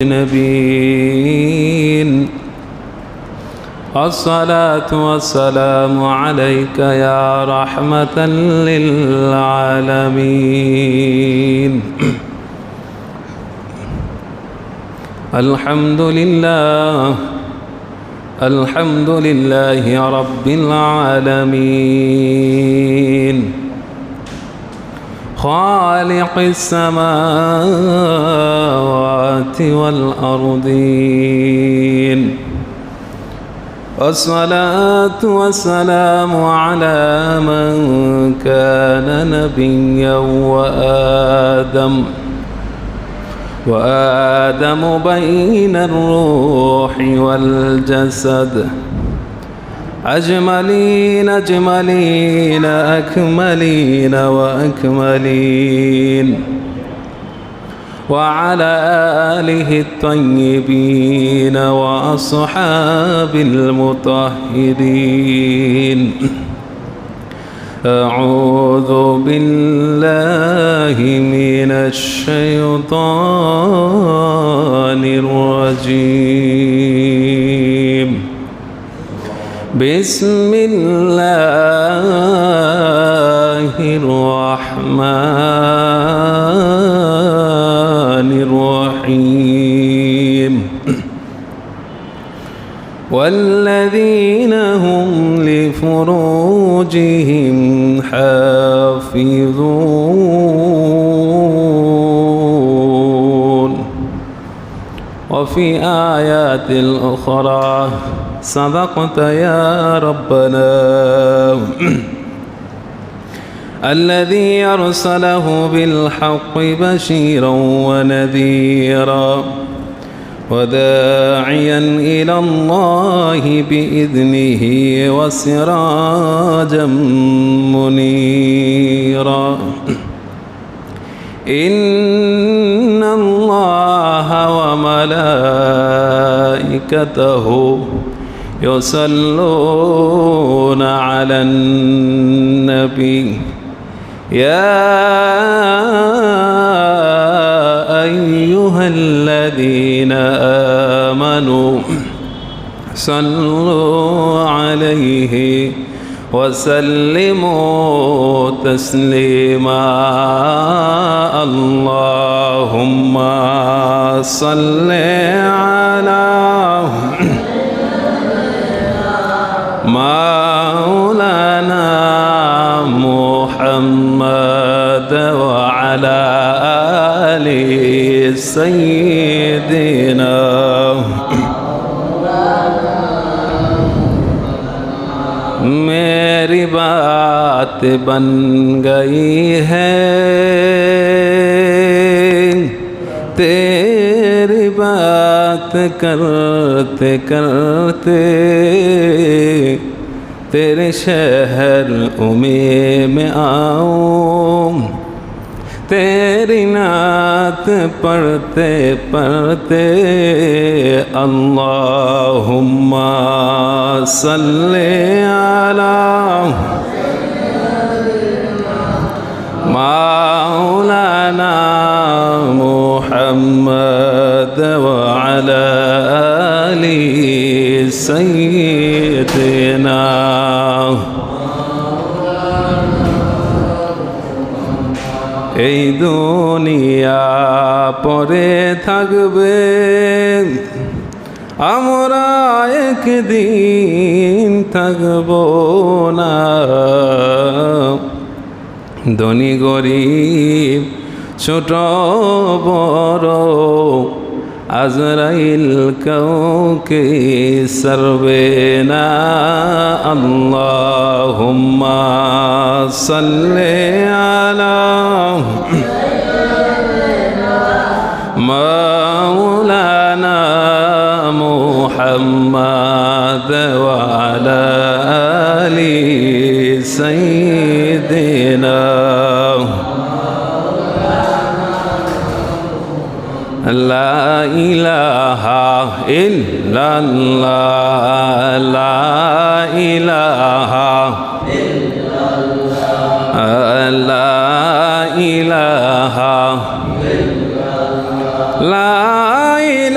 نبيين الصلاة والسلام عليك يا رحمة للعالمين. الحمد لله رب العالمين خالق السماوات والأرضين، والصلاة والسلام على من كان نبيا وآدم بين الروح والجسد أجملين أكملين وأكملين، وعلى آله الطيبين وأصحاب المطهرين. أعوذ بالله من الشيطان الرجيم. بسم الله الرحمن الرحيم. والذين هم لفروجهم حافظون. وفي آيات الأخرى صدقت يا ربنا. الذي أرسله بالحق بشيرا ونذيرا وداعيا إلى الله بإذنه وسراجا منيرا. إن الله وملائكته يصلون على النبي يا أيها الذين آمنوا صلوا عليه وسلموا تسليما. اللهم صل على مولانا محمد وعلى آل سيدنا. मेरी बात बन गई है तेरी बात करते करते, तेरे शहर उम्मीद में आऊं तेरी नात पढ़ते पढ़ते। अल्लाहुम्मा सल्ले अला मौलाना मुहम्मद व अला आलि सय्यिदना। এই দুনিয়া পরে থাকবে, আমরা একদিন থাকব না। ধনী গরিব ছোট বড় আজরাইল কাউকে সারবে না। আল্লাহুম্মা সাল্লি আলা মাওলানা মুহাম্মদ ওয়া আলা আলি সাইয়্যিদিনা। লা ইলাহা ইল্লাল্লাহ, লা ইলাহা ইল্লাল্লাহ, লা ইলাহা لا إله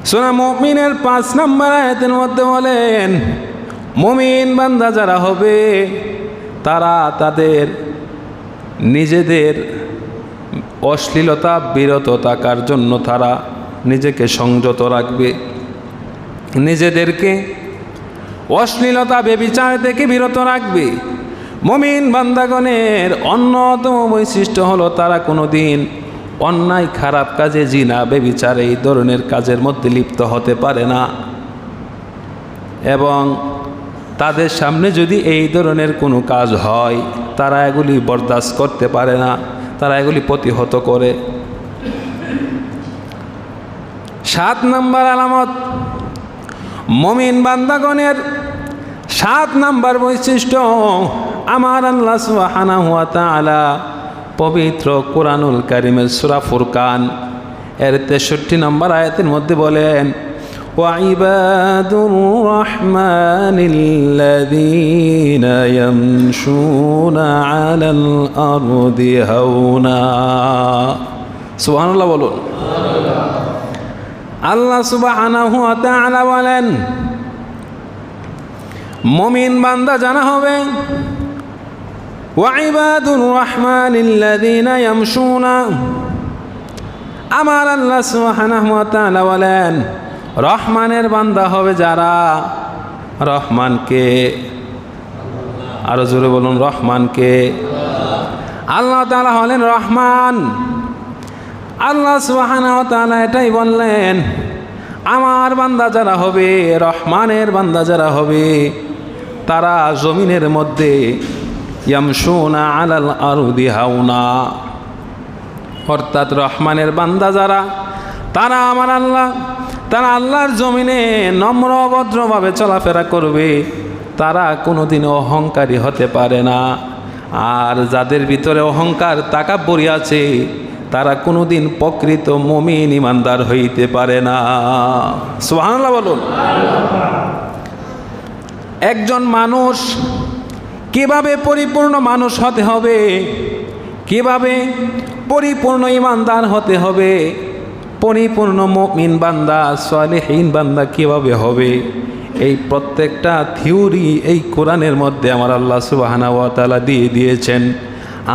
সূরা মুমিনের 5 নম্বর আয়াতের মধ্যে বলেন, মুমিন বান্দা যারা হবে তারা তাদের নিজেদের অশ্লীলতা বিরত থাকার জন্য তারা নিজেকে সংযত রাখবে, নিজেদেরকে অশ্লীলতা ব্যভিচার থেকে বিরত রাখবে। মুমিন বান্দাগণের অন্যতম বৈশিষ্ট্য হলো তারা কোনোদিন অন্যায় খারাপ কাজে, জিনা ব্যভিচার এই ধরনের কাজের মধ্যে লিপ্ত হতে পারে না, এবং তাদের সামনে যদি এই ধরনের কোনো কাজ হয় তারা এগুলি বরদাস্ত করতে পারে না, তারা এগুলি প্রতিহত করে। 7 নম্বর আলামত, মুমিন বান্দাগণের 7 নম্বর বৈশিষ্ট্য, আমার আল্লাহ সুবহানাহু ওয়া তাআলা পবিত্র কুরআনুল কারীমের সূরা ফুরকান এর 63 নম্বর আয়াতের মধ্যে বলেন, ওয়াইবাদুর রাহমানিল্লাযীনা ইয়ামশুনা আলাল আরদি হাওনা। সুবহানাল্লাহ বলুন। আল্লাহ সুবহানাহু ওয়া তাআলা বলেন, মুমিন বান্দা জানা হবে, ওয়াইবাদুর রাহমানিল্লাযীনা ইয়ামশুনা, আমার আল্লাহ সুবহানাহু ওয়া তাআলা বলেন রহমানের বান্দা হবে যারা রহমানকে, আরো জোরে বলুন, রহমানকে। আল্লাহ তাআলা হলেন রহমান। আল্লাহ সুবহানাহু ওয়া তাআলা এটাই বললেন, আমার বান্দা যারা হবে, রহমানের বান্দা যারা হবে, তারা জমিনের মধ্যে ইয়ামশুনা আলাল আরদি হাওনা, অর্থাৎ রহমানের বান্দা যারা, তারা আমার আল্লাহ, তারা আল্লাহর জমিনে নম্র ভদ্রভাবে চলাফেরা করবে, তারা কোনোদিন অহংকারী হতে পারে না। আর যাদের ভিতরে অহংকার তাকাব্বুরি আছে তারা কোনোদিন প্রকৃত মুমিন ইমানদার হইতে পারে না। সুবহানাল্লাহ বলুন। একজন মানুষ কিভাবে পরিপূর্ণ মানুষ হতে হবে, কিভাবে পরিপূর্ণ ইমানদার হতে হবে, পরিপূর্ণ মুমিন বান্দা, সালেহীন বান্দা কিভাবে হবে, এই প্রত্যেকটা থিওরি এই কোরআনের মধ্যে আমার আল্লাহ সুবহানাহু ওয়া তাআলা দিয়ে দিয়েছেন।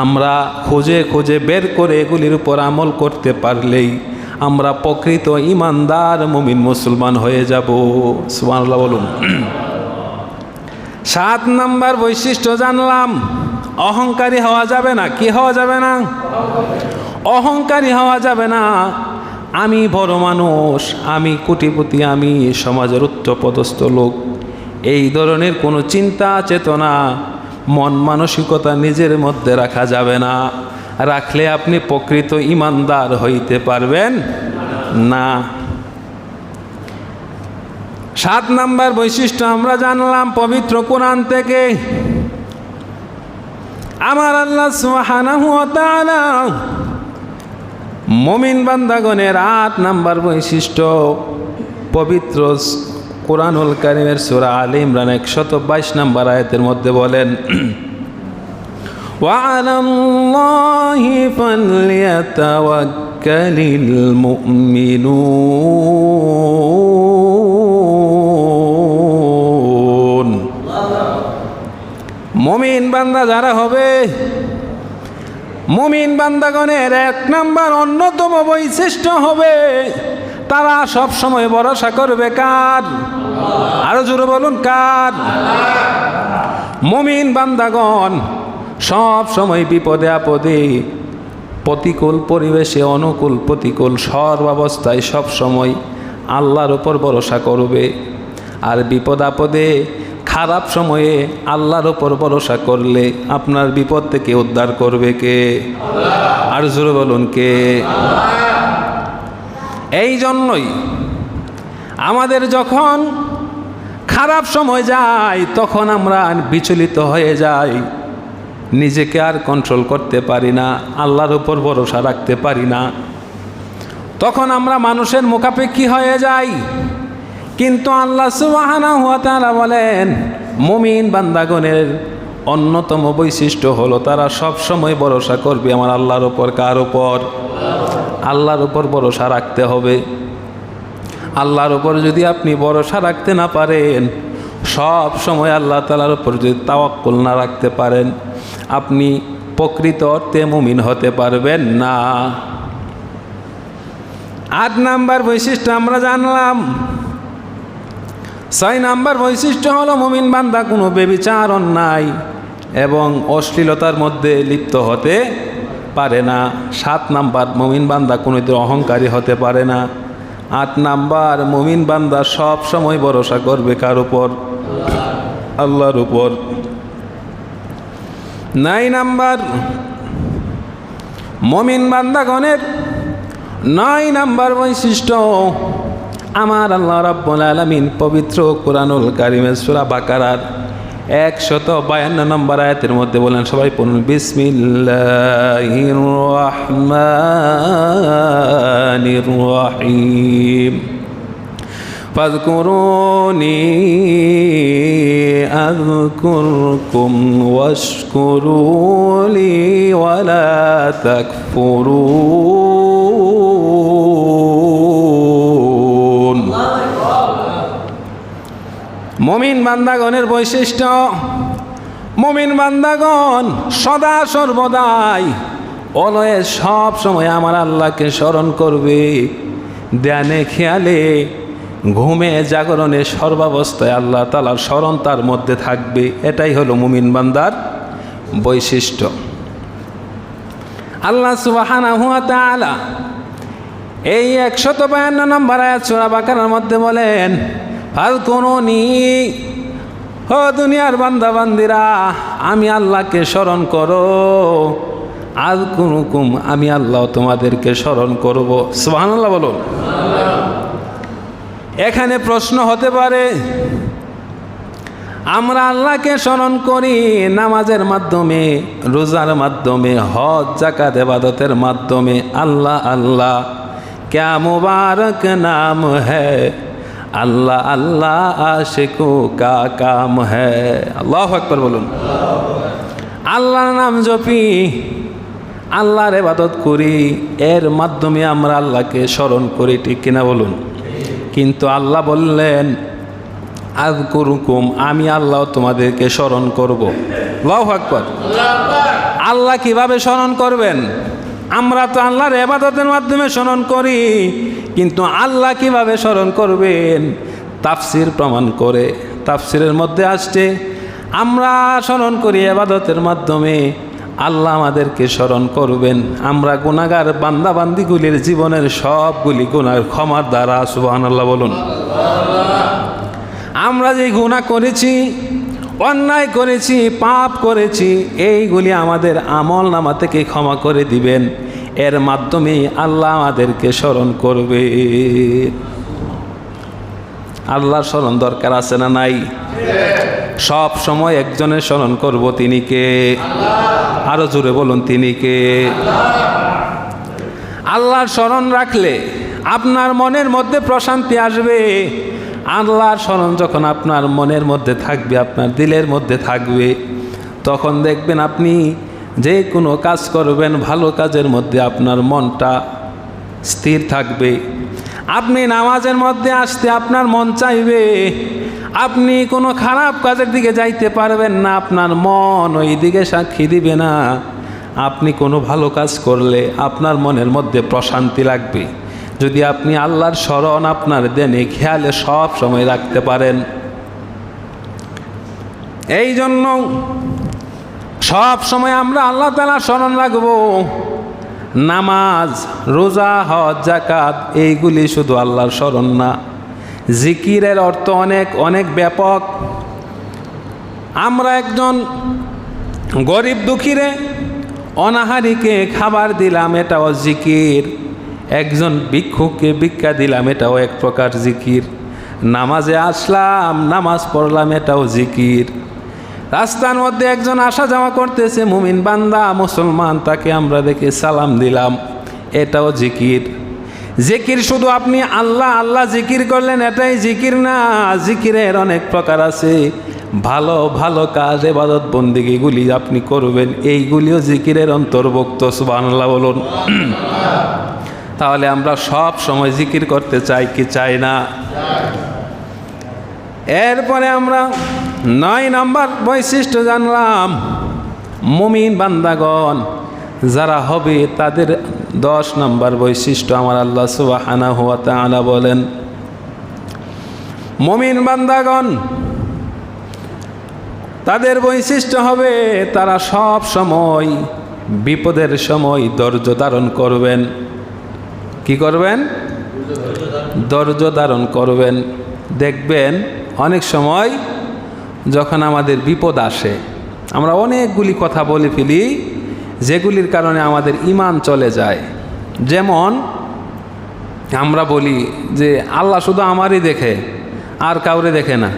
আমরা খুঁজে খুঁজে বের করে এগুলির উপর আমল করতে পারলেই আমরা প্রকৃত ইমানদার মুমিন মুসলমান হয়ে যাব। সুবহানাল্লাহ বলুন। 7 নম্বর বৈশিষ্ট্য জানলাম, অহংকারী হওয়া যাবে না। কি হওয়া যাবে না? অহংকারী হওয়া যাবে না। আমি বড় মানুষ, আমি কোটিপতি, আমি সমাজের উচ্চপদস্থ লোক, এই ধরনের কোনো চিন্তা চেতনা, মন মানসিকতা নিজের মধ্যে রাখা যাবে না। রাখলে আপনি প্রকৃত ইমানদার হইতে পারবেন না। 7 নম্বর বৈশিষ্ট্য আমরা জানলাম পবিত্র কোরআন থেকে। আমার আল্লাহ সুবহানাহু ওয়া তাআলা মুমিন বান্দাগণের 8 নম্বর বৈশিষ্ট্য পবিত্র কুরআনুল কারীমের সূরা আলে ইমরান 122 নম্বর আয়াতের মধ্যে বলেন, ওয়া আলাল্লাহি ফালইয়াতাওয়াক্কালিল মুমিনুন। মুমিন বান্দা যারা হবে, মুমিন বান্দাগণের 1 নম্বর অন্যতম বৈশিষ্ট্য হবে তারা সব সময় ভরসা করবে কার? আরো জোরে বলুন, কার? মুমিন বান্দাগণ সব সময় বিপদে আপদে, প্রতিকূল পরিবেশে, অনুকূল প্রতিকূল সর্বাবস্থায় সব সময় আল্লাহর উপর ভরসা করবে। আর বিপদ আপদে, খারাপ সময়ে আল্লাহর উপর ভরসা করলে আপনার বিপদ থেকে উদ্ধার করবে কে? আর জোরে বলুন, কে? এই জন্যই আমাদের যখন খারাপ সময় যায় তখন আমরা বিচলিত হয়ে যাই, নিজেকে আর কন্ট্রোল করতে পারি না, আল্লাহর উপর ভরসা রাখতে পারি না, তখন আমরা মানুষের মুখাপেক্ষী হয়ে যাই। কিন্তু আল্লাহ সুবহানাহু ওয়া তাআলা বলেন মুমিন বান্দাগণের অন্যতম বৈশিষ্ট্য হলো তারা সব সময় ভরসা করবে আমার আল্লাহর উপর। কার উপর? আল্লাহর উপর ভরসা রাখতে হবে। আল্লাহর উপর যদি আপনি ভরসা রাখতে না পারেন, সব সময় আল্লাহ তাআলার উপর যদি তাওয়াক্কুল না রাখতে পারেন, আপনি প্রকৃত অর্থে মুমিন হতে পারবেন না। 8 নাম্বার বৈশিষ্ট্য আমরা জানলাম। 6 নাম্বার বৈশিষ্ট্য হলো মুমিন বান্দা কোনো ব্যভিচার, অন্যায় এবং অশ্লীলতার মধ্যে লিপ্ত হতে পারে না। 7 নাম্বার মুমিন বান্দা কোনোদিন অহংকারী হতে পারে না। 8 নাম্বার মুমিন বান্দা সব সময় ভরসা করবে কার উপর? আল্লাহর উপর। 9 নাম্বার মুমিন বান্দাগণের 9 নাম্বার বৈশিষ্ট্য, আমার আল্লাহ রাব্বুল আলামিন পবিত্র কোরআনুল কারীমের সূরা বাকারার 152 নম্বর আয়াতের মধ্যে বলেন, সবাই পড়ুন, বিসমিল্লাহির রহমানির রহিম, ফাযকুরুনি আযকুরকুম ওয়াশকুরুলি ওয়ালা তাকফুরুন। মুমিন বান্দাগণের বৈশিষ্ট্য, মুমিন বান্দাগণ সদা সর্বদাই অলয়ে সব সময় আমার আল্লাহকে স্মরণ করবে। ধ্যানে খেয়ালে, ঘুমে জাগরণে, সর্বাবস্থায় আল্লাহ তাআলার স্মরণ তার মধ্যে থাকবে। এটাই হলো মুমিন বান্দার বৈশিষ্ট্য। আল্লাহ সুবহানাহু ওয়া তাআলা এই 152 নম্বর আয়াত সূরা বাকারার মধ্যে বলেন, ফাযকুরুনি, ও দুনিয়ার বান্দা বান্দিরা, আমি আল্লাহকে স্মরণ করো, আযকুরুকুম, আমি আল্লাহ তোমাদেরকে স্মরণ করব। সুবহানাল্লাহ বলুন। এখানে প্রশ্ন হতে পারে, আমরা আল্লাহকে স্মরণ করি নামাজের মাধ্যমে, রোজার মাধ্যমে, হজ যাকাত ইবাদতের মাধ্যমে। আল্লাহ আল্লাহ ক্যা মুবারক নাম হ্যায়, আল্লাহ আল্লাহ আশিকো কা কাম হ্যায়। আল্লাহু আকবার বলুন। আল্লাহর নাম জপি, আল্লাহর ইবাদত করি, এর মাধ্যমে আমরা আল্লাহকে স্মরণ করি, ঠিক কিনা বলুন? কিন্তু আল্লাহ বললেন, আযকুরুকুম, আমি আল্লাহ তোমাদেরকে স্মরণ করব। আল্লাহু আকবার। আল্লাহ কিভাবে স্মরণ করবেন? আমরা তো আল্লাহর ইবাদতের মাধ্যমে স্মরণ করি, কিন্তু আল্লাহ কিভাবে স্মরণ করবেন? তাফসির প্রমাণ করে। তাফসিরের মধ্যে আসছে, আমরা স্মরণ করি ইবাদতের মাধ্যমে, আল্লাহ আমাদেরকে স্মরণ করবেন। আমরা গুনাহগার বান্দাবান্দিগুলির জীবনের সবগুলি গুনাহের ক্ষমার দ্বারা। সুবহানাল্লাহ বলুন। আমরা যে গুনাহ করেছি, অন্যায় করেছি, পাপ করেছি, এইগুলি আমাদের আমল নামা থেকে ক্ষমা করে দিবেন। এর মাধ্যমে আল্লাহ আমাদেরকে স্মরণ করবে। আল্লাহর স্মরণ দরকার আছে না নাই? সব সময় একজনের স্মরণ করব, তিনি কে? আরো জোরে বলুন, তিনি কে? আল্লাহর স্মরণ রাখলে আপনার মনের মধ্যে প্রশান্তি আসবে। আল্লাহর স্মরণ যখন আপনার মনের মধ্যে থাকবে, আপনার দিলের মধ্যে থাকবে, তখন দেখবেন আপনি যে কোনো কাজ করবেন, ভালো কাজের মধ্যে আপনার মনটা স্থির থাকবে। আপনি নামাজের মধ্যে আসতে আপনার মন চাইবে, আপনি কোনো খারাপ কাজের দিকে যাইতে পারবেন না, আপনার মন ওই দিকে সাক্ষী দিবে না। আপনি কোনো ভালো কাজ করলে আপনার মনের মধ্যে প্রশান্তি লাগবে, যদি আপনি আল্লাহর স্মরণ আপনার দেনে খেয়ালে সব সময় রাখতে পারেন। এই জন্য সব সময় আমরা আল্লাহ তাআলার স্মরণ রাখবো। নামাজ, রোজা, হজ, যাকাত, এইগুলি শুধু আল্লাহর স্মরণ না, জিকিরের অর্থ অনেক অনেক ব্যাপক। আমরা একজন গরিব দুঃখীরে, অনাহারীকে খাবার দিলাম, এটাও জিকির। একজন ভিক্ষুককে ভিক্ষা দিলাম, এটাও এক প্রকার জিকির। নামাজে আসলাম, নামাজ পড়লাম, এটাও জিকির। রাস্তার মধ্যে একজন আসা যাওয়া করতেছে, মুমিন বান্দা, মুসলমান, তাকে আমরা দেখে সালাম দিলাম, এটাও জিকির। জিকির শুধু আপনি আল্লাহ আল্লাহ জিকির করলেন, এটাই জিকির না। জিকিরের অনেক প্রকার আছে। ভালো ভালো কাজ, ইবাদত বন্দেগীগুলি আপনি করবেন, এইগুলিও জিকিরের অন্তর্ভুক্ত। সুবহানাল্লাহ বলুন। তাহলে আমরা সব সময় জিকির করতে চাই কি চাই না? এরপরে আমরা 9 নম্বর বৈশিষ্ট্য জানলাম। মুমিন বান্দাগণ যারা হবে তাদের 10 নম্বর বৈশিষ্ট্য আমার আল্লাহ সুবহানাহু ওয়া তাআলা বলেন, মুমিন বান্দাগণ তাদের বৈশিষ্ট্য হবে তারা সব সময় বিপদের সময় ধৈর্য ধারণ করবেন। কি করবেন? ধৈর্য ধারণ করবেন। দেখবেন অনেক সময় যখন আমাদের বিপদ আসে আমরা অনেকগুলি কথা বলে ফেলি যেগুলির কারণে আমাদের ঈমান চলে যায়। যেমন আমরা বলি যে আল্লাহ শুধু আমারই দেখে, আর কাউরে দেখে না।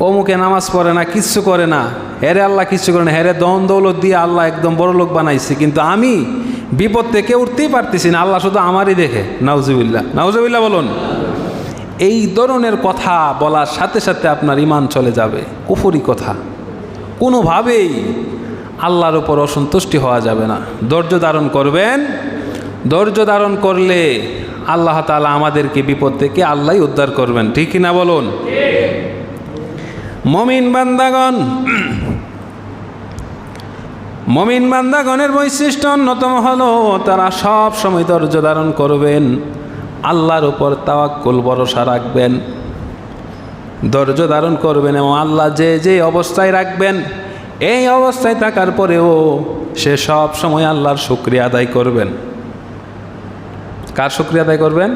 অমুকে নামাজ পড়ে না, কিচ্ছু করে না, হেরে আল্লাহ কিচ্ছু করে না, হেরে দন দৌলত দিয়ে আল্লাহ একদম বড় লোক বানাইছে, কিন্তু আমি বিপদ থেকে উঠতেই পারতেছি না, আল্লাহ শুধু আমারই দেখে। নাউজুবিল্লাহ, নাউজুবিল্লাহ বলুন। এই ধরনের কথা বলার সাথে সাথে আপনার ঈমান চলে যাবে, কুফরি কথা। কোনোভাবেই আল্লাহর উপর অসন্তুষ্টি হওয়া যাবে না। ধৈর্য ধারণ করবেন। ধৈর্য ধারণ করলে আল্লাহ তাআলা আমাদেরকে বিপদ থেকে আল্লাহই উদ্ধার করবেন। ঠিক কিনা বলুন? মুমিন বান্দাগণের বৈশিষ্ট্য অন্যতম হলো তারা সব সময় ধৈর্য ধারণ করবেন, আল্লাহর উপর তাওয়াক্কুল ভরসা রাখবেন। ধৈর্য ধারণ করবেন এবং আল্লাহ যে অবস্থায় রাখবেন এই অবস্থায় থাকার পরেও সে সব সময় আল্লাহর শুকরিয়া আদায় করবেন। কার শুকরিয়া আদায় করবেন?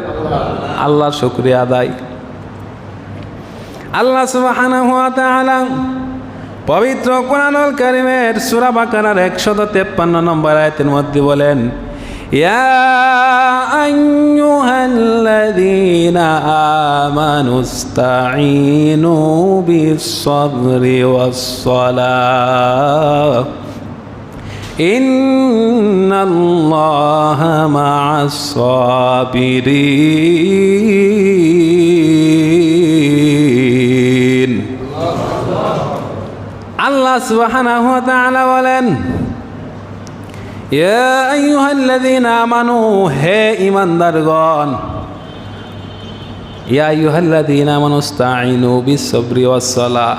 আল্লাহর শুকরিয়া আদায়। আল্লাহ সুবহানাহু ওয়া তাআলা পবিত্র কোরআনুল কারীমের সূরা বাকারার 153 নম্বর আয়াতের মধ্যে বলেন, ইয়া আইয়ুহাল্লাযীনা আমানুস্তাঈনু বিস-সাবরি ওয়াস-সালাহ ইন্নাল্লাহা মা'আস-সাবিরিন। আল্লাহ সুবহানাহু ওয়া তাআলা বলেন, ইয়া আইয়ুহাল্লাযীনা আমানু, হে ঈমানদারগণ, ইয়া আইয়ুহাল্লাযীনা আমানুস্তাঈনু বিস-সাবরি ওয়াস-সালাহ,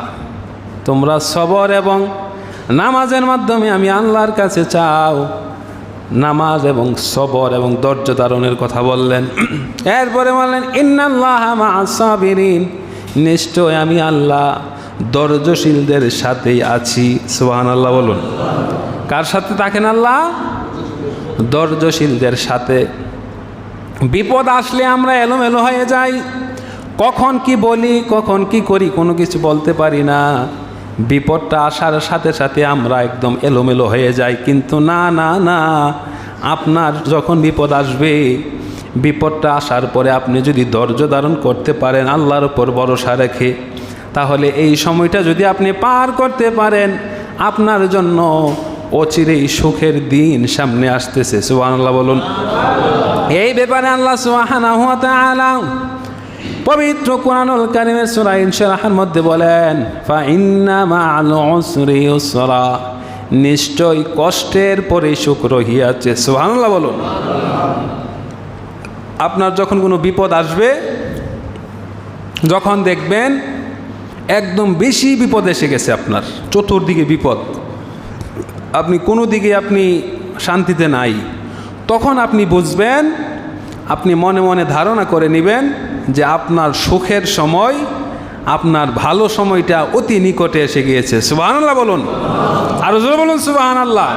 তোমরা সবর এবং নামাজের মাধ্যমে আমি আল্লাহর কাছে চাও। নামাজ এবং সবর এবং ধৈর্য ধারণের কথা বললেন। এরপরে বললেন ইন্নাল্লাহা মা'আস-সাবিরিন, নিশ্চয় আমি আল্লাহ ধৈর্যশীলদের সাথেই আছি। সুবহানাল্লাহ বলুন। কার সাথে থাকেন আল্লাহ? ধৈর্যশীলদের সাথে। বিপদ আসলে আমরা এলোমেলো হয়ে যাই, কখন কি বলি কখন কি করি কোনো কিছু বলতে পারি না। বিপদটা আসার সাথে সাথে আমরা একদম এলোমেলো হয়ে যাই। কিন্তু না না না, আপনার যখন বিপদ আসবে, বিপদটা আসার পরে আপনি যদি ধৈর্য ধারণ করতে পারেন আল্লাহর উপর ভরসা রেখে, তাহলে এই সময়টা যদি আপনি পার করতে পারেন আপনার জন্য অচিরেই সুখের দিন সামনে আসতেছে। সুবহানাল্লাহ বলুন। এই ব্যাপারে আল্লাহ সুবহানাহু ওয়া তাআলা পবিত্র কোরআনুল কারীমের সূরা ইনশিরাহের মধ্যে বলেন, ফা ইন্না মা'আল উসরি ইউসরা, নিশ্চয় কষ্টের পরে সুখ রহিয়াছে। সুবহানাল্লাহ বলুন। আপনার যখন কোনো বিপদ আসবে, যখন দেখবেন একদম বেশি বিপদ এসে গেছে, আপনার চতুর্দিকে বিপদ, আপনি কোনো দিকে আপনি শান্তিতে নাই, তখন আপনি বুঝবেন, আপনি মনে মনে ধারণা করে নেবেন যে আপনার সুখের সময়, আপনার ভালো সময়টা অতি নিকটে এসে গিয়েছে। সুবহানাল্লাহ বলুন। আরো জোরে বলুন সুবহানাল্লাহ।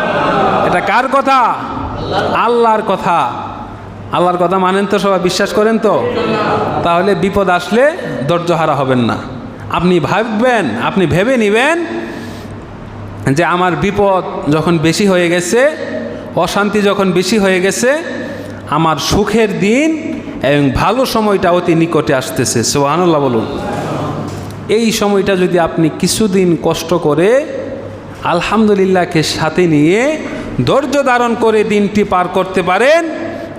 এটা কার কথা? আল্লাহর কথা। আল্লাহর কথা মানেন তো সবাই? বিশ্বাস করেন তো? তাহলে বিপদ আসলে ধৈর্যহারা হবেন না। আপনি ভাববেন, আপনি ভেবে নেবেন যে আমার বিপদ যখন বেশি হয়ে গেছে, অশান্তি যখন বেশি হয়ে গেছে, আমার সুখের দিন এবং ভালো সময়টা অতি নিকটে আসতেছে। সুবহানাল্লাহ বলুন। এই সময়টা যদি আপনি কিছুদিন কষ্ট করে আলহামদুলিল্লাহকে সাথে নিয়ে ধৈর্য ধারণ করে দিনটি পার করতে পারেন,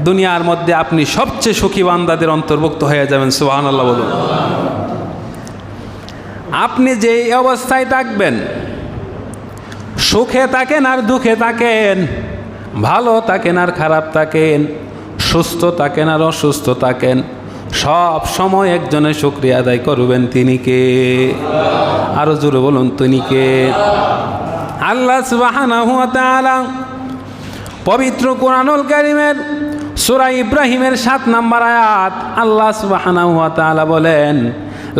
দুনিয়ার মধ্যে আপনি সবচেয়ে সুখী বান্দাদের অন্তর্ভুক্ত হয়ে যাবেন। সুবহানাল্লাহ বলুন। আপনি যে অবস্থায় থাকবেন, সুখে থাকেন আর দুঃখে থাকেন, ভালো থাকেন আর খারাপ থাকেন, সুস্থ থাকেন আর অসুস্থ থাকেন, সব সময় একজনের শুকরিয়া আদায় করবেন, তিনি কে? আরো জোরে বলুন, তিনি কে? আল্লাহ সুবহানাহু ওয়া তাআলা পবিত্র কোরআনুল কারীমের সূরা ইব্রাহিমের 7 নম্বর আয়াত আল্লাহ সুবহানাহু ওয়া তাআলা বলেন,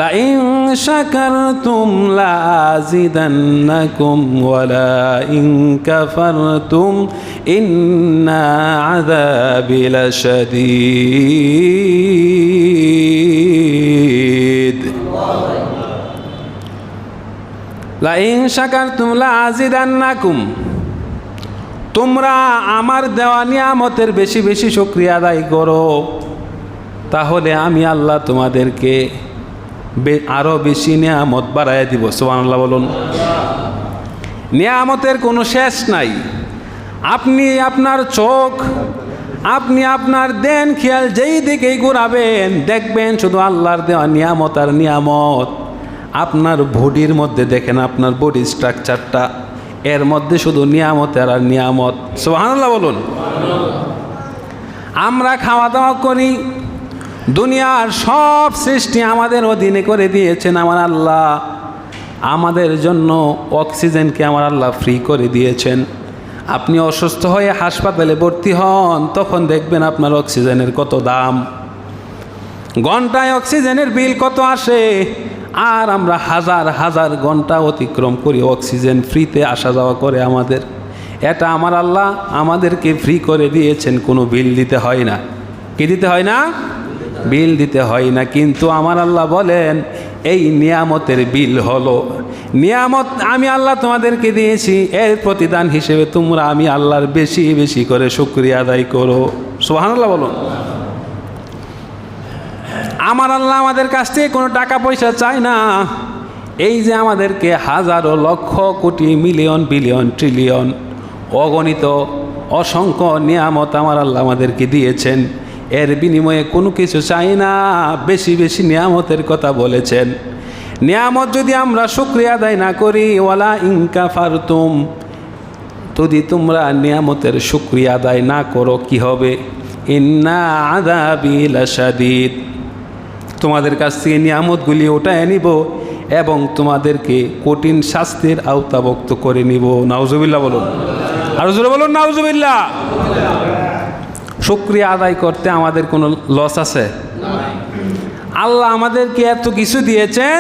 লা ইন শাকারতুম লা আযিদান্নাকুম ওয়া লা ইন কাফারতুম ইন্না আযাবি লাশাদীদ। লা ইন শাকারতুম লা আযিদান্নাকুম, তোমরা আমার দেওয়া নিয়ামতের বেশি বেশি শুকরিয়া আদায় করো, তাহলে আমি আল্লাহ তোমাদেরকে আরো বেশি নিয়ামত বাড়ায় দিব। সুবহানাল্লাহ বলুন। নিয়ামতের কোনো শেষ নাই। আপনি আপনার চোখ, আপনি আপনার দেন খেয়াল যেই দিকেই ঘুরাবেন, দেখবেন শুধু আল্লাহর দেওয়া নিয়ামত আর নিয়ামত। আপনার বডির মধ্যে দেখেন, আপনার বডি স্ট্রাকচারটা, এর মধ্যে শুধু নিয়ামত আর নিয়ামত। সুবহানাল্লাহ বলুন। আমরা খাওয়া দাওয়া করি, দুনিয়ার সব সৃষ্টি আমাদের অধীনে করে দিয়েছেন আমার আল্লাহ। আমাদের জন্য অক্সিজেনকে আমার আল্লাহ ফ্রি করে দিয়েছেন। আপনি অসুস্থ হয়ে হাসপাতালে ভর্তি হন, তখন দেখবেন আপনার অক্সিজেনের কত দাম, ঘন্টায় অক্সিজেনের বিল কত আসে। আর আমরা হাজার হাজার ঘন্টা অতিক্রম করি অক্সিজেন ফ্রিতে আসা যাওয়া করে আমাদের। এটা আমার আল্লাহ আমাদেরকে ফ্রি করে দিয়েছেন, কোনো বিল দিতে হয় না। কি দিতে হয় না? বিল দিতে হয় না। কিন্তু আমার আল্লাহ বলেন, এই নিয়ামতের বিল হলো নিয়ামত আমি আল্লাহ তোমাদেরকে দিয়েছি, এর প্রতিদান হিসেবে তোমরা আমি আল্লাহর বেশি বেশি করে শুকরিয়া আদায় করো। সুবহানাল্লাহ বলুন। আমার আল্লাহ আমাদের কাছ থেকে কোনো টাকা পয়সা চায় না। এই যে আমাদেরকে হাজারো lakh crore million billion trillion অগণিত অসংখ্য নিয়ামত আমার আল্লাহ আমাদেরকে দিয়েছেন, এর বিনিময়ে কোনো কিছু চাই না, বেশি বেশি নিয়ামতের কথা বলেছেন। নিয়ামত যদি আমরা শুকরিয়া আদায় না করি, ওয়ালা ইন কাফারতুম, যদি তোমরা নিয়ামতের শুকরিয়া আদায় না করো, কি হবে? ইন্না আযাবি লাশাদীদ, তোমাদের কাছ থেকে নিয়ামতগুলি ওটায় নিব এবং তোমাদেরকে কঠিন শাস্তির আওতাভুক্ত করে নিব। নাউজুবিল্লাহ বলুন। আরো জোরে বলুন নাউজুবিল্লাহ। শুকরিয়া আদায় করতে আমাদের কোনো লস আছে? আল্লাহ আমাদেরকে এত কিছু দিয়েছেন,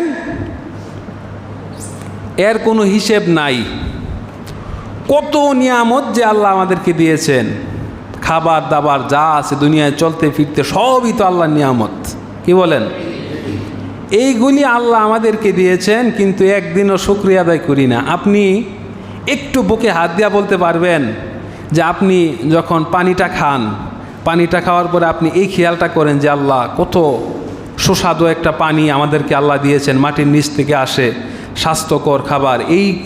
এর কোনো হিসেব নাই। কত নিয়ামত যে আল্লাহ আমাদেরকে দিয়েছেন, খাবার দাবার যা আছে দুনিয়ায় চলতে ফিরতে সবই তো আল্লাহর নিয়ামত। কি বলেন? এইগুলি আল্লাহ আমাদেরকে দিয়েছেন, কিন্তু একদিনও শুকরিয়া আদায় করি না। আপনি একটু বুকে হাত দিয়া বলতে পারবেন যে আপনি যখন পানিটা খান, পানিটা খাওয়ার পরে আপনি এই খেয়ালটা করেন যে আল্লাহ কত সুস্বাদু একটা পানি আমাদেরকে আল্লাহ দিয়েছেন, মাটির নিচ থেকে আসে, স্বাস্থ্যকর খাবার।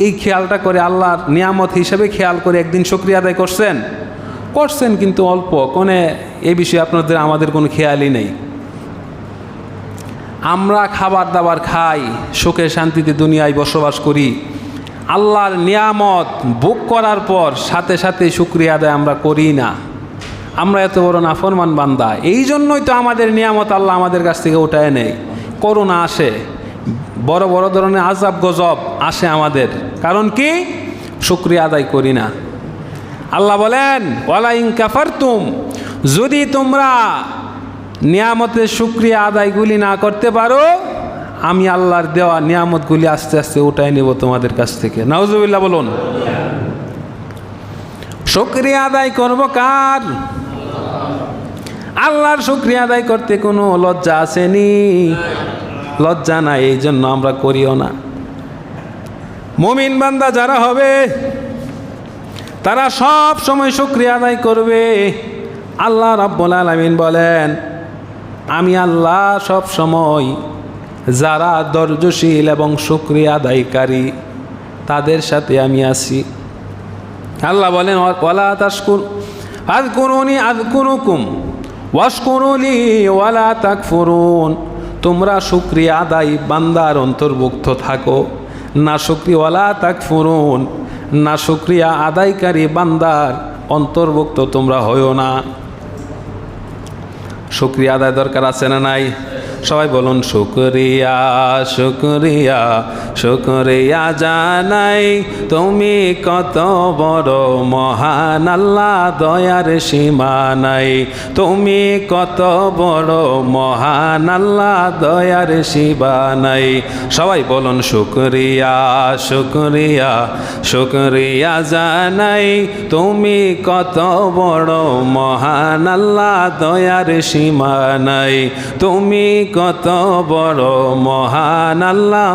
এই খেয়ালটা করে আল্লাহর নিয়ামত হিসেবে খেয়াল করে একদিন শুকরিয়া আদায় করছেন? কিন্তু অল্প কোনে, এই বিষয়ে আমাদের কোনো খেয়ালই নেই। আমরা খাবার দাবার খাই, সুখে শান্তিতে দুনিয়ায় বসবাস করি, আল্লাহর নিয়ামত ভোগ করার পর সাথে সাথে শুকরিয়া আদায় আমরা করি না। আমরা এত বড় নাফরমান বান্দা, এই জন্যই তো আমাদের নিয়ামত আল্লাহ আমাদের কাছ থেকে উঠায় নেয়। করোনা আসে, বড় বড় ধরনের আযাব গজব আসে আমাদের, কারণ কি? শুকরিয়া আদায় করি না। আল্লাহ বলেন, ওয়ালা ইন কাফারতুম, যদি তোমরা নিয়ামতের শুকরিয়া আদায়গুলি না করতে পারো, আমি আল্লাহর দেওয়া নিয়ামতগুলি আস্তে আস্তে উঠায় নেব তোমাদের কাছ থেকে। নাউজুবিল্লাহ বলুন। শুকরিয়া আদায় করব কার? আল্লাহর শুকরিয়া আদায় করতে কোনো লজ্জা আসেনি, লজ্জা নাই, এই জন্য আমরা করিও না। মুমিন বান্দা যারা হবে তারা সব সময় শুকরিয়া আদায় করবে। আল্লাহ রাব্বুল আলামিন বলেন, আমি আল্লাহ সব সময় যারা ধৈর্যশীল এবং শুকরিয়া আদায়কারী তাদের সাথে আমি আছি। আল্লাহ বলেন, ওয়ালা তাশকুর আযকুরুনি আযকুরুকুম ওয়াশকুরুলি ওয়ালা তাকফুরুন, তোমরা শুকরিয়া আদায় বান্দার অন্তর্ভুক্ত থাকো, না শুকরিয়া ওয়ালা তাকফুরুন, না শুকরিয়া আদায়কারী বান্দার অন্তর্ভুক্ত তোমরা হইও না। শুকরিয়া আদায় দরকার আছে না নাই? সবাই বলুন শুকরিয়া শুকরিয়া শুকরিয়া জানাই, তুমি কত বড় মহান আল্লাহ, দয়ার সীমা নাই। তুমি কত বড় মহান আল্লাহ, দয়ার সীমা নাই। সবাই বলুন শুকরিয়া শুকরিয়া শুকরিয়া জানাই, তুমি কত বড় মহান আল্লাহ, দয়ার সীমা নাই। তুমি কত বড় মহান আল্লাহ।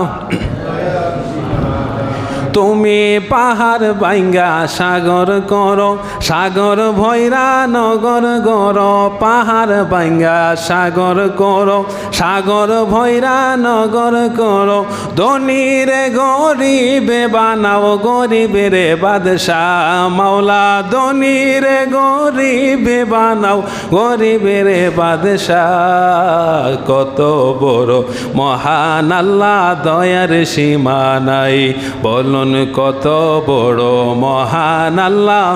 তুমি পাহাড় বাইঙ্গা সাগর করো, সাগর ভৈরা নগর গড়। পাহাড় বাইঙ্গা সাগর করো, সাগর ভৈরা নগর করো। ধনীরে গরিবে বানাও, গরিবেরে বাদশাহ মাওলা। ধনীরে গরিবে বানাও, গরিবেরে বাদশাহ। কত বড় মহান আল্লাহ, দয়ার সীমা নাই। বলুন কত বড় মহান আল্লাহ।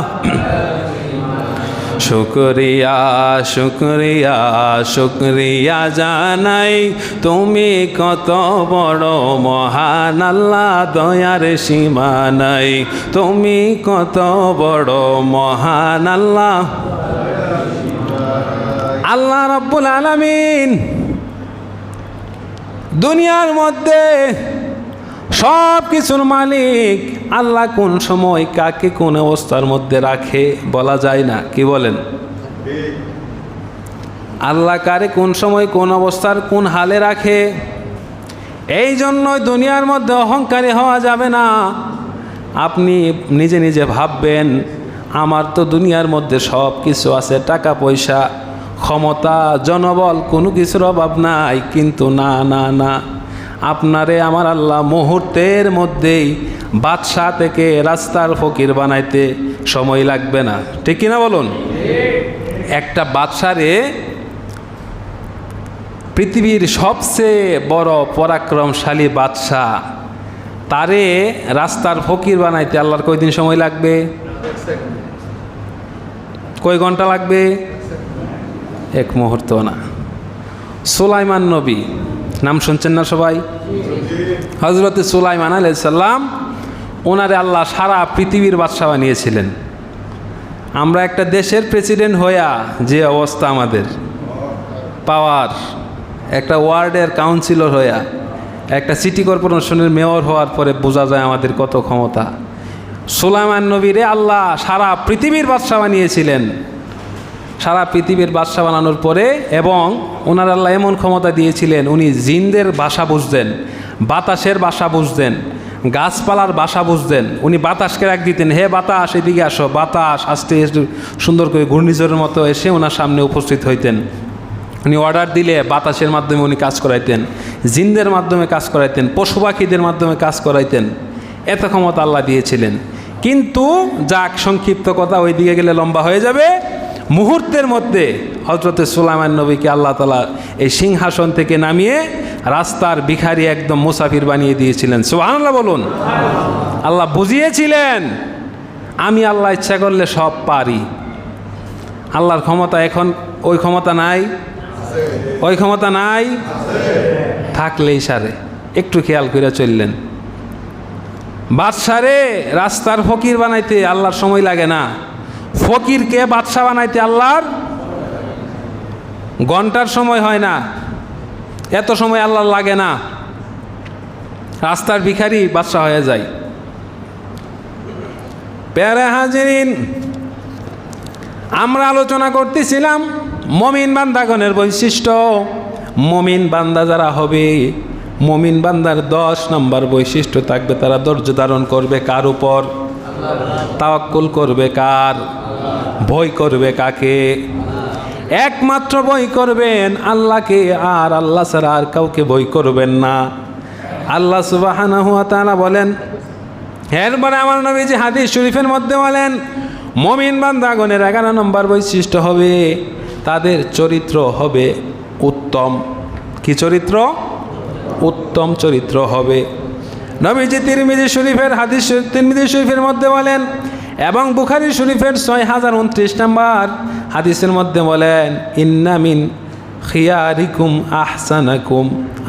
শুকরিয়া শুকরিয়া শুকরিয়া জানাই, তুমি কত বড় মহান আল্লাহ, দয়ার সীমা নাই। তুমি কত বড় মহান আল্লাহ। আল্লাহ রাব্বুল আলামিন দুনিয়ার মধ্যে সব কিছুর মালিক। আল্লাহ কোন সময় কাকে কোন অবস্থার মধ্যে রাখে বলা যায় না, কি বলেন? আল্লাহ কারে কোন সময় কোন অবস্থার কোন হালে রাখে। এই জন্যই দুনিয়ার মধ্যে অহংকারী হওয়া যাবে না। আপনি নিজে নিজে ভাববেন আমার তো দুনিয়ার মধ্যে সব কিছু আছে, টাকা পয়সা ক্ষমতা জনবল, কোনো কিছুর অভাব নাই। কিন্তু না না না, আপনারে আমার আল্লাহ মুহূর্তের মধ্যেই বাদশাহ থেকে রাস্তার ফকির বানাইতে সময় লাগবে না, ঠিক কিনা বলুন? একটা বাদশারে পৃথিবীর সবচেয়ে বড় পরাক্রমশালী বাদশাহ, তারে রাস্তার ফকির বানাইতে আল্লাহর কয়দিন সময় লাগবে? কয় ঘন্টা লাগবে? এক মুহূর্ত না। সুলাইমান নবী নাম শুনছেন না সবাই? হযরত সুলাইমান আলাইহিস সালাম, ওনারে আল্লাহ সারা পৃথিবীর বাদশা বানিয়েছিলেন। আমরা একটা দেশের প্রেসিডেন্ট হইয়া যে অবস্থা আমাদের পাওয়ার, একটা ওয়ার্ডের কাউন্সিলর হইয়া, একটা সিটি কর্পোরেশনের মেয়র হওয়ার পরে বোঝা যায় আমাদের কত ক্ষমতা। সুলাইমান নবীরে আল্লাহ সারা পৃথিবীর বাদশা বানিয়েছিলেন। সারা পৃথিবীর বাদশা বানানোর পরে এবং ওনার আল্লাহ এমন ক্ষমতা দিয়েছিলেন, উনি জিনদের ভাষা বুঝতেন, বাতাসের ভাষা বুঝতেন, গাছপালার ভাষা বুঝতেন। উনি বাতাসকে রাখ দিতেন, হে বাতাস এদিকে আসো। বাতাস আস্তে সুন্দর করে ঘূর্ণিঝড়ের মতো এসে ওনার সামনে উপস্থিত হইতেন। উনি অর্ডার দিলে বাতাসের মাধ্যমে উনি কাজ করাইতেন, জিনদের মাধ্যমে কাজ করাইতেন, পশু পাখিদের মাধ্যমে কাজ করাইতেন। এত ক্ষমতা আল্লাহ দিয়েছিলেন। কিন্তু যাক, সংক্ষিপ্ত কথা, ওই দিকে গেলে লম্বা হয়ে যাবে। মুহূর্তের মধ্যে হযরত সুলাইমান নবীকে আল্লাহ তাআলা এই সিংহাসন থেকে নামিয়ে রাস্তার ভিখারি একদম মুসাফির বানিয়ে দিয়েছিলেন। সুবহানাল্লাহ বলুন। আল্লাহ বুঝিয়েছিলেন আমি আল্লাহ ইচ্ছা করলে সব পারি। আল্লাহর ক্ষমতা এখন ওই ক্ষমতা নাই? ওই ক্ষমতা নাই? থাকলেই সারে। একটু খেয়াল করে চললেন। বাদশারে রাস্তার ফকির বানাইতে আল্লাহর সময় লাগে না, ফকিরকে বাদশা বানাইতে আল্লাহর ঘন্টার সময় হয় না, এত সময় আল্লাহর লাগে না। রাস্তার ভিখারি বাদশা হয়ে যায়। প্যারা হাজিরিন, আমরা আলোচনা করতেছিলাম মুমিন বান্দাগণের বৈশিষ্ট্য। মুমিন বান্দা যারা হবে, মুমিন বান্দার 10 নম্বর বৈশিষ্ট্য থাকবে, তারা ধৈর্য ধারণ করবে কার উপর? তাওয়াক্কুল করবে কার? ভয় করবে কাকে? একমাত্র ভয় করবেন আল্লাহকে, আর আল্লাহ ছাড়া আর কাউকে ভয় করবেন না। আল্লাহ সুবহানাহু ওয়া তাআলা বলেন, এরপরে আমার নবীজি হাদিস শরীফের মধ্যে বলেন, মুমিন বান্দাগণের 11 নম্বর বৈশিষ্ট্য হবে তাদের চরিত্র হবে উত্তম। কি চরিত্র? উত্তম চরিত্র হবে। নবীজি তিরমিজি শরীফের হাদিস, তিরমিজি শরীফের মধ্যে বলেন এবং বুখারী শরীফের 6029 নম্বর হাদিসের মধ্যে বলেন, ইন্না মিন খিয়ারিকুম আহসানাকুম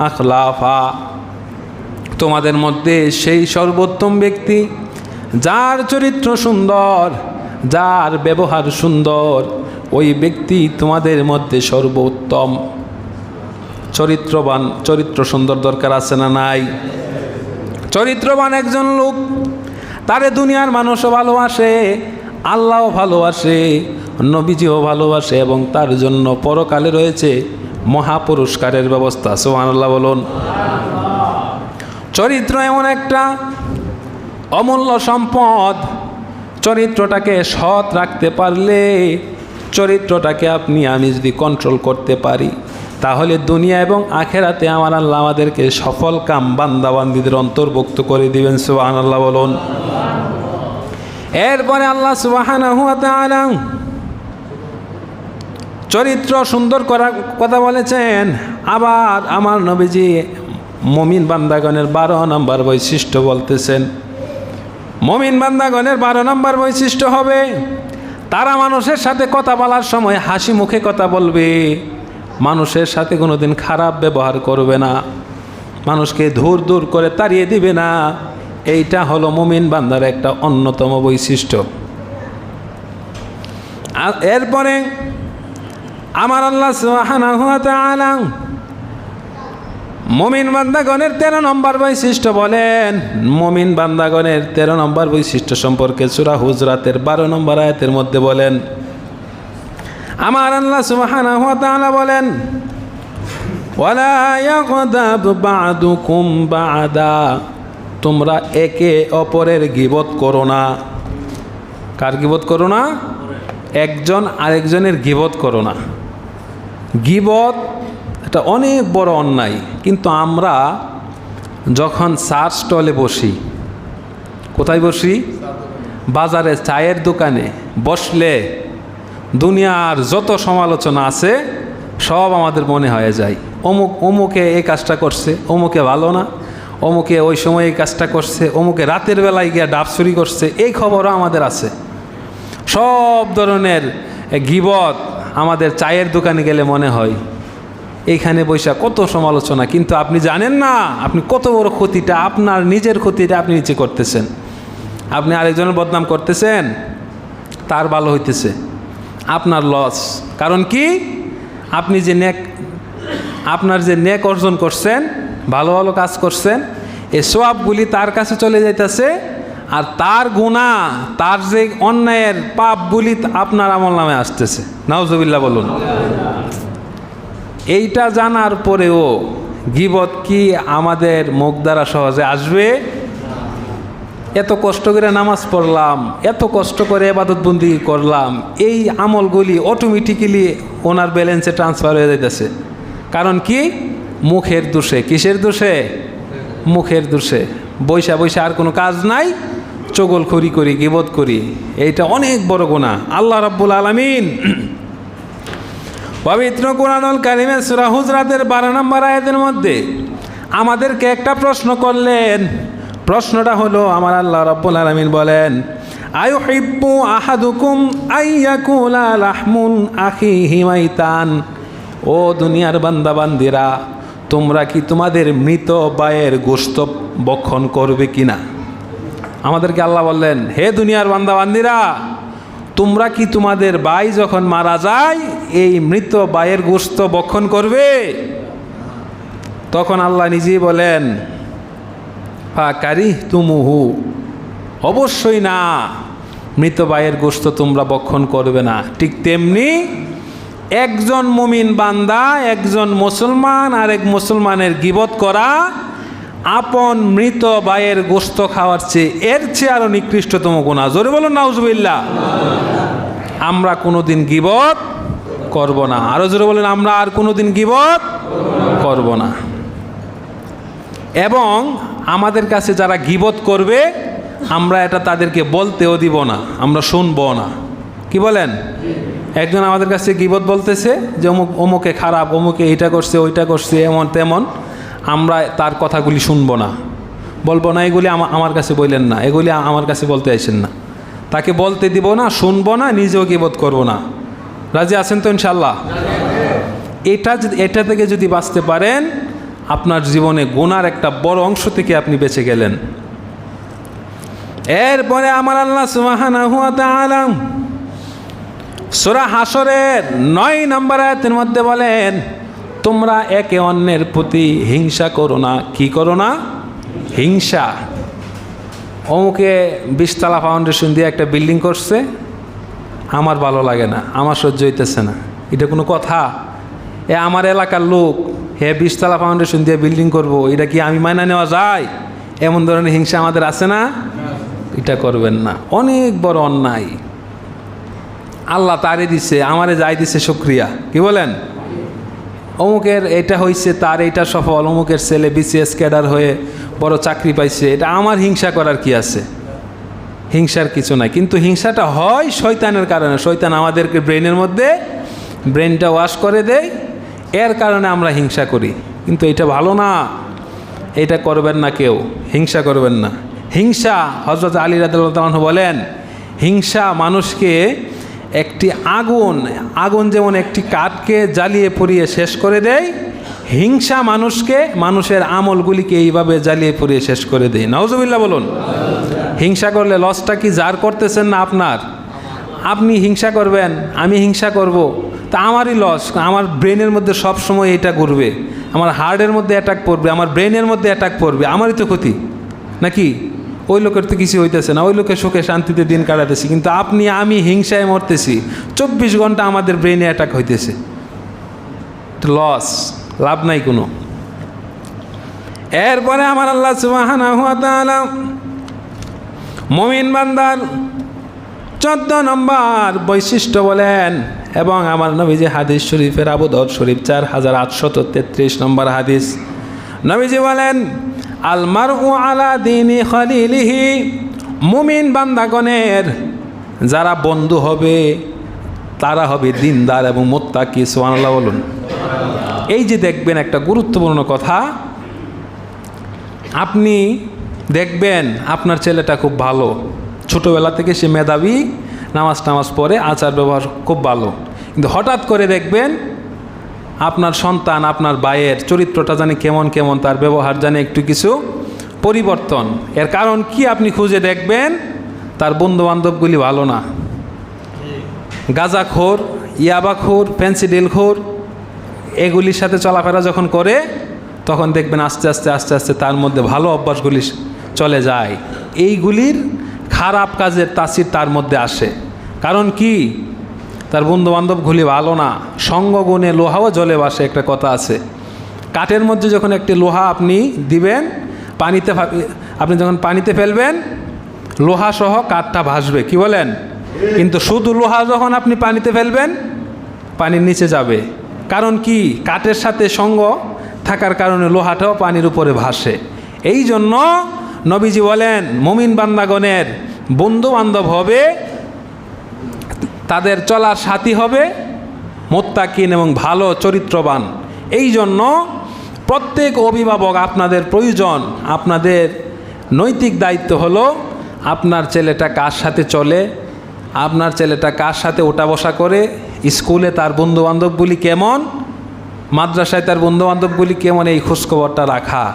আখলাফা, তোমাদের মধ্যে সেই সর্বোত্তম ব্যক্তি যার চরিত্র সুন্দর, যার ব্যবহার সুন্দর, ওই ব্যক্তি তোমাদের মধ্যে সর্বোত্তম। চরিত্রবান, চরিত্র সুন্দর দরকার আছে না নাই? চরিত্রবান একজন লোক, তারে দুনিয়ার মানুষও ভালোবাসে, আল্লাহও ভালোবাসে, নবীজিও ভালোবাসে, এবং তার জন্য পরকালে রয়েছে মহাপুরস্কারের ব্যবস্থা। সুবহানাল্লাহ বলুন। চরিত্র এমন একটা অমূল্য সম্পদ, চরিত্রটাকে সৎ রাখতে পারলে, চরিত্রটাকে আপনি আমি যদি কন্ট্রোল করতে পারি, তাহলে দুনিয়া এবং আখেরাতে আমার আল্লাহ আমাদেরকে সফল কাম বান্দাবান্দিদের অন্তর্ভুক্ত করে দিবেন। সুবহানাল্লাহ বলুন। এরপরে আল্লাহ সুবহানাহু ওয়া তাআলা চরিত্র সুন্দর করার কথা বলেছেন। আবার আমার নবীজি মুমিন বান্দাগণের 12 নম্বর বৈশিষ্ট্য বলতেছেন। মুমিন বান্দাগণের 12 নম্বর বৈশিষ্ট্য হবে, তারা মানুষের সাথে কথা বলার সময় হাসি মুখে কথা বলবে, মানুষের সাথে কোনোদিন খারাপ ব্যবহার করবে না, মানুষকে দূর দূর করে তাড়িয়ে দিবে না। এইটা হলো মুমিন বান্দার একটা অন্যতম বৈশিষ্ট্য। এরপরে আমার আল্লাহ সুবহানাহু ওয়া তাআলা মুমিন বান্দাগণের 13 নম্বর বৈশিষ্ট্য বলেন। মুমিন বান্দাগণের 13 নম্বর বৈশিষ্ট্য সম্পর্কে সূরা হুজরাতের 12 নম্বর আয়াতের মধ্যে বলেন, আমার আল্লাহ সুবহানাহু ওয়া তাআলা বলেন, ওয়ালা ইয়াগদাব বা'দুকুম বা'দা, তোমরা একে অপরের গীবত করো না। কার গীবত করো না? একজন আরেকজনের গীবত করো না। গীবত এটা অনেক বড় অন্যায়, কিন্তু আমরা যখন চার স্টলে বসি, কোথায় বসি? বাজারে চায়ের দোকানে বসলে দুনিয়ার যত সমালোচনা আছে সব আমাদের মনে হয়ে যায়। অমুকে এই কাজটা করছে, অমুকে ভালো না, অমুকে ওই সময় এই কাজটা করছে, অমুকে রাতের বেলায় গিয়ে ডাব চুরি করছে, এই খবরও আমাদের আছে। সব ধরনের গীবত আমাদের চায়ের দোকানে গেলে মনে হয়। এইখানে বৈশা কত সমালোচনা, কিন্তু আপনি জানেন না আপনি কত বড় ক্ষতিটা, আপনার নিজের ক্ষতিটা আপনি নিচে করতেছেন। আপনি আরেকজনের বদনাম করতেছেন, তার ভালো হইতেছে, আপনার লস। কারণ কি? আপনি যে আপনার যে নেক অর্জন করছেন, ভালো ভালো কাজ করছেন, এই সওয়াবগুলি তার কাছে চলে যাইতেছে, আর তার গুনাহ, তার যে অন্যায়ের পাপগুলি আপনার আমলনামায় আসতেছে। নাউজুবিল্লাহ বলুন। এইটা জানার পরেও গীবত কি আমাদের মুখ দ্বারা সহজে আসবে? এত কষ্ট করে নামাজ পড়লাম, এত কষ্ট করে ইবাদত বন্দেগী করলাম, এই আমলগুলি অটোমেটিক্যালি ওনার ব্যালেন্সে ট্রান্সফার হয়ে যাইতেছে। কারণ কি? মুখের দোষে। কিসের দোষে? মুখের দোষে। বৈশা বৈশা আর কোনো কাজ নাই, চগলখড়ি করি, গীবত করি। এইটা অনেক বড় গুনাহ। আল্লাহ রাব্বুল আলামিন পবিত্র কুরআনুল কারীমের সূরা হুজরাতের 12 নম্বর আয়াতের মধ্যে আমাদেরকে একটা প্রশ্ন করলেন। প্রশ্নটা হলো, আমার আল্লাহ রাব্বুল আলামিন বলেন, আয়ুহিব্বু আহাদুকুম আইয়াকুলা লাহমুন আখিহি মাইতান, ও দুনিয়ার বান্দা বান্দিরা, তোমরা কি তোমাদের মৃত ভাইয়ের গোশত ভক্ষণ করবে কিনা? আমাদেরকে আল্লাহ বললেন, হে দুনিয়ার বান্দা বান্দিরা, তোমরা কি তোমাদের ভাই যখন মারা যায় এই মৃত ভাইয়ের গোশত ভক্ষণ করবে? তখন আল্লাহ নিজেই বলেন, ফাকারিহতুমুহু, অবশ্যই না, মৃত ভাইয়ের গোশত তোমরা ভক্ষণ করবে না। ঠিক তেমনি একজন মুমিন বান্দা, একজন মুসলমান আর এক মুসলমানের গীবত করা আপন মৃত ভাইয়ের গোশত খাওয়ার চেয়ে, এর চেয়ে আরো নিকৃষ্টতম গুনাহ। জোরে বলুন নাউজুবিল্লাহ। আমরা কোনোদিন গীবত করব না। আরো জোরে বলেন, আমরা আর কোনোদিন গীবত করব না। এবং আমাদের কাছে যারা গীবত করবে, আমরা এটা তাদেরকে বলতেও দিব না, আমরা শুনবো না। কি বলেন? একজন আমাদের কাছে গীবত বলতেছে যে অমুকে খারাপ, অমুকে এইটা করছে, ওইটা করছে, এমন তেমন, আমরা তার কথাগুলি শুনবো না, বলবো না এগুলি আমার কাছে বললেন না, এগুলি আমার কাছে বলতে আসেন না। তাকে বলতে দিব না, শুনবো না, নিজেও গীবত করব না। রাজি আছেন তো ইনশাল্লাহ? এটা থেকে যদি বাঁচতে পারেন, আপনার জীবনে গুনার একটা বড় অংশ থেকে আপনি বেঁচে গেলেন। এরপরে আমার আল্লাহ সুবহানাহু ওয়া তাআলা সূরা হাশরের 9 নম্বর আয়াতের মধ্যে বলেন, তোমরা একে অন্যের প্রতি হিংসা করো না। কি করো না? হিংসা। অমুকে 20 তলা ফাউন্ডেশন দিয়ে একটা বিল্ডিং করছে, আমার ভালো লাগে না, আমার সহ্য হইতেছে না। এটা কোনো কথা? আমার এলাকার লোক 20 তলা ফাউন্ডেশন দিয়ে বিল্ডিং করব, এটা কি আমি মাইনা নেওয়া যায়? এমন ধরনের হিংসা আমাদের আছে না? এটা করবেন না, অনেক বড় অন্যায়। আল্লাহ তারে দিছে, আমারে যাই দিছে শুকরিয়া। কি বলেন? অমুকের এটা হয়েছে, তার এটা সফল, অমুকের ছেলে BCS ক্যাডার হয়ে বড় চাকরি পাইছে, এটা আমার হিংসা করার কি আছে? হিংসার কিছু নাই। কিন্তু হিংসাটা হয় শয়তানের কারণে। শয়তান আমাদেরকে ব্রেনটা ওয়াশ করে দেয়, এর কারণে আমরা হিংসা করি। কিন্তু এটা ভালো না, এটা করবেন না, কেউ হিংসা করবেন না। হিংসা, হযরত আলী রাদিয়াল্লাহু আনহু বলেন, হিংসা মানুষকে একটি আগুন যেমন একটি কাঠকে জ্বালিয়ে পুড়িয়ে শেষ করে দেয়, হিংসা মানুষের আমলগুলিকে এইভাবে জ্বালিয়ে পুড়িয়ে শেষ করে দেয়। নাউজুবিল্লাহ বলুন। হিংসা করলে লসটা কি যার করতেছেন না আপনার? আপনি হিংসা করবেন, আমি হিংসা করব, তা আমারই লস। আমার ব্রেনের মধ্যে সব সময় এটা ঘুরবে, আমার হার্টের মধ্যে অ্যাটাক পড়বে, আমার ব্রেনের মধ্যে অ্যাটাক পড়বে, আমারই তো ক্ষতি নাকি? ওই লোকের তো কিছু হইতেছে না, ওই লোকের সুখে শান্তিতে দিন কাটাতেছি, কিন্তু আমি হিংসায় মরতেছি। 24 ঘন্টা আমাদের ব্রেনে অ্যাটাক হইতেছে, লস, লাভ নাই কোনো। এরপরে আমার আল্লাহ সুবহানাহু ওয়া তাআলা মুমিন বান্দার 14 নম্বর বৈশিষ্ট্য বলেন, এবং আমার নবীজি হাদিস শরীফের আবু দাউদ শরীফ 4833 নম্বর হাদিস, নবীজি বলেন, আল মারউ আলা দীনি খলিলিহি, মুমিন বান্দাগণের যারা বন্ধু হবে তারা হবে দিনদার এবং মুত্তাকি। সুবহানাল্লাহ বলুন। এই যে দেখবেন একটা গুরুত্বপূর্ণ কথা, আপনি দেখবেন আপনার ছেলেটা খুব ভালো, ছোটোবেলা থেকে সে মেধাবী, নামাজ পড়ে, আচার ব্যবহার খুব ভালো, কিন্তু হঠাৎ করে দেখবেন আপনার সন্তান, আপনার ভাইয়ের চরিত্রটা জানি কেমন, তার ব্যবহার জানি একটু কিছু পরিবর্তন। এর কারণ কি আপনি খুঁজে দেখবেন, তার বন্ধুবান্ধবগুলি ভালো না, গাঁজাখোর, ইয়াবাখোর, ফেন্সিডিলখোর, এগুলির সাথে চলাফেরা যখন করে, তখন দেখবেন আস্তে আস্তে তার মধ্যে ভালো অভ্যাসগুলি চলে যায়। এইগুলির খারাপ কাজের তাসির তার মধ্যে আসে। কারণ কি? তার বন্ধুবান্ধবগুলি ভালো না। সঙ্গগুণে লোহাও জলে ভাসে, একটা কথা আছে। কাঠের মধ্যে যখন একটি লোহা আপনি দিবেন, আপনি যখন পানিতে ফেলবেন, লোহা সহ কাঠটা ভাসবে। কি বলেন? কিন্তু শুধু লোহা যখন আপনি পানিতে ফেলবেন, পানির নিচে যাবে। কারণ কি? কাঠের সাথে সঙ্গ থাকার কারণে লোহাটাও পানির উপরে ভাসে। এই জন্য নবীজি বলেন, মুমিন বান্দাগণের বন্ধু বান্ধব হবে, তাদের চলার সাথী হবে মুত্তাকিন এবং ভালো চরিত্রবান। এই জন্য প্রত্যেক অভিভাবক, আপনাদের প্রয়োজন, আপনাদের নৈতিক দায়িত্ব হলো আপনার ছেলেটা কার সাথে চলে, আপনার ছেলেটা কার সাথে ওঠা বসা করে, স্কুলে তার বন্ধুবান্ধবগুলি কেমন, মাদ্রাসায় তার বন্ধুবান্ধবগুলি কেমন, এই খোঁজখবরটা রাখা।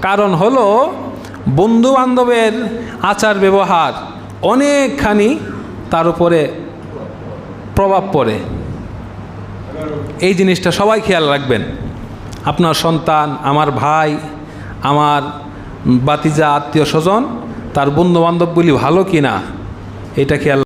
কারণ হলো বন্ধুবান্ধবের আচার ব্যবহার অনেকখানি তার উপরে প্রভাব পড়ে। এই জিনিসটা সবাই খেয়াল রাখবেন। আপনার সন্তান, আমার ভাই, আমার বাতিজা, আত্মীয় স্বজন, তার বন্ধুবান্ধবগুলি ভালো কিনা, এটা খেয়াল